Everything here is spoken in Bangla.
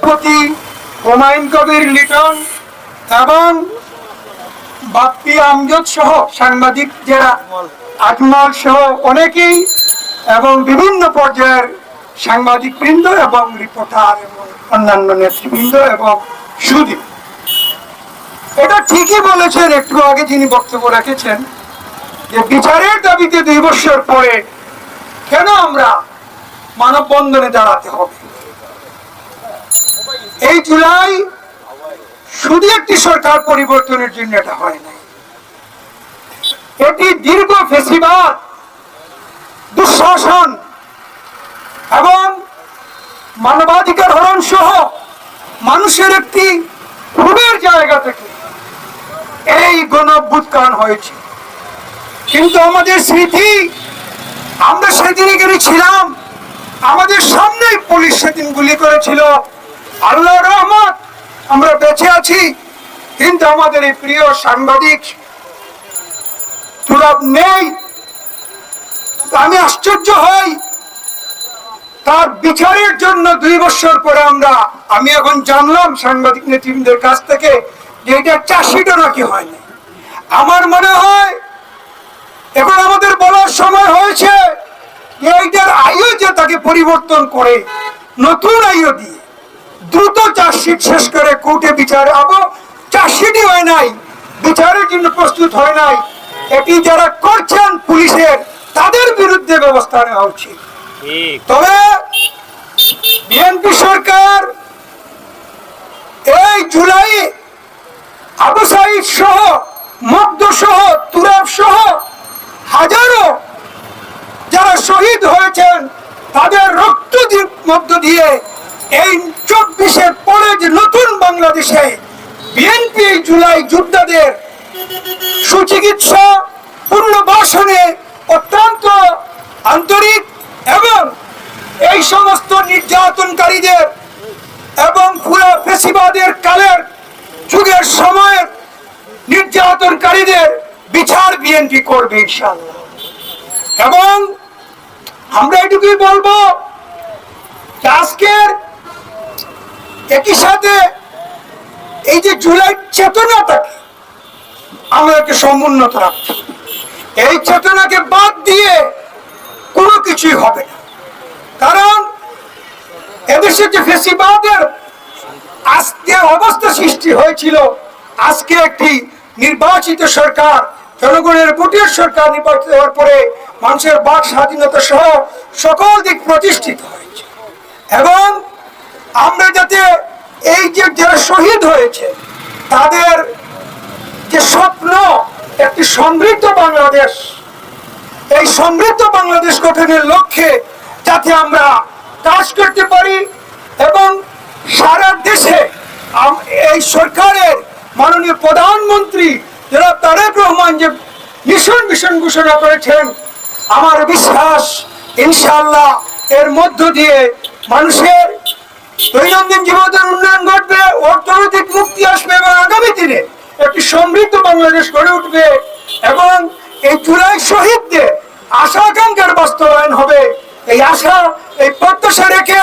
হুমায়ুন কবির লিটন এবং বাপ্পি আমজদ সহ সাংবাদিক যারা আজমল সহ অনেকেই এবং বিভিন্ন পর্যায়ের সাংবাদিক বৃন্দ এবং রিপোর্টার এবং অন্যান্য নেতৃবৃন্দ এবং সুদী, এটা ঠিকই বলেছেন একটু আগে যিনি বক্তব্য রেখেছেন যে বিচারের দাবিতে 2 বছর পরে কেন আমরা মানববন্ধনে দাঁড়াতে হবে। এই জুলাই শুধু একটি সরকার পরিবর্তনের জন্য এটা হয় না, এটি দীর্ঘ ফ্যাসিবাদ, দুঃশাসন এবং মানবাধিকার হরণ সহ মানুষের একটি ক্ষোভের জায়গা থেকে এই গণঅভ্যুত্থান হয়েছে। কিন্তু আমাদের স্মৃতি, আমরা সেদিন এখানে ছিলাম, আমাদের সামনেই পুলিশ সেদিন গুলি করেছিল। আল্লাহর রহমত আমরা বেঁচে আছি, কিন্তু আমাদের এই প্রিয় সাংবাদিক তুরাব নেই। আমি আশ্চর্য হই তার বিচারের জন্য 2 বছর পরে আমি এখন জানলাম সাংবাদিক নেতৃবৃন্দের কাছ থেকে যে এটা 400টা নাকি হয়নি। আমার মনে হয় এখন আমাদের বলার সময় হয়েছে যে এইটার আয়ু যে তাকে পরিবর্তন করে নতুন আয়ু দিয়ে দ্রুত চার্জশিট শেষ করে কোর্টে বিচার। আবার চার্জশিটই হয় নাই, বিচারের জন্য প্রস্তুত হয় নাই, এটি যারা করছেন পুলিশের তাদের বিরুদ্ধে ব্যবস্থা নেওয়া উচিত। তবে বিএনপি সরকার এই জুলাই আবু সাঈদ সহ, মুগ্ধ সহ, তুরাব সহ হাজারো যারা শহীদ হয়েছেন তাদের রক্ত মধ্য দিয়ে এই 24-এর পরে যে নতুন বাংলাদেশে বিএনপি জুলাই যোদ্ধাদের সুচিকিৎসা, পুনর্বাসনে অত্যন্ত আন্তরিক এবং এই সমস্ত নির্যাতনকারীদের এবং পুরো ফ্যাসিবাদের কালের যুগের সময়ের নির্যাতনকারীদের বিচার বিএনপি করবে ইনশাআল্লাহ। এবং আমরা এটুকুই বলবো আজকের একই সাথে এই যে জুলাই চেতনাটাকে আমাদেরকে সমুন্নত রাখতে, এই চেতনাকে বাদ দিয়ে কোনো কিছুই হবে না। কারণ এদেশে যে ফ্যাসিবাদের আজকে অবস্থা সৃষ্টি হয়েছিল, আজকে একটি নির্বাচিত সরকার, জনগণের ভোটের সরকার নির্বাচিত হওয়ার পরে মানুষের বাক স্বাধীনতা সহ সকল দিক প্রতিষ্ঠিত হয়েছে। এবং আমরা যাতে এই যে যারা শহীদ হয়েছে তাদের যে স্বপ্ন একটি সমৃদ্ধ বাংলাদেশ, এই সমৃদ্ধ বাংলাদেশ গঠনের লক্ষ্যে যাতে আমরা কাজ করতে পারি এবং সারা দেশে এই সরকারের মাননীয় প্রধানমন্ত্রী যারা তারেক রহমান যে মিশন ঘোষণা করেছেন, আমার বিশ্বাস ইনশাআল্লাহ এর মধ্য দিয়ে মানুষের দৈনন্দিন জীবনের উন্নয়ন ঘটবে, অর্থনৈতিক মুক্তি আসবে এবং আগামী দিনে একটি সমৃদ্ধ বাংলাদেশ গড়ে উঠবে এবং এই জুলাই শহীদদের আশা আকাঙ্ক্ষার বাস্তবায়ন হবে। এই আশা, এই প্রত্যাশা রেখে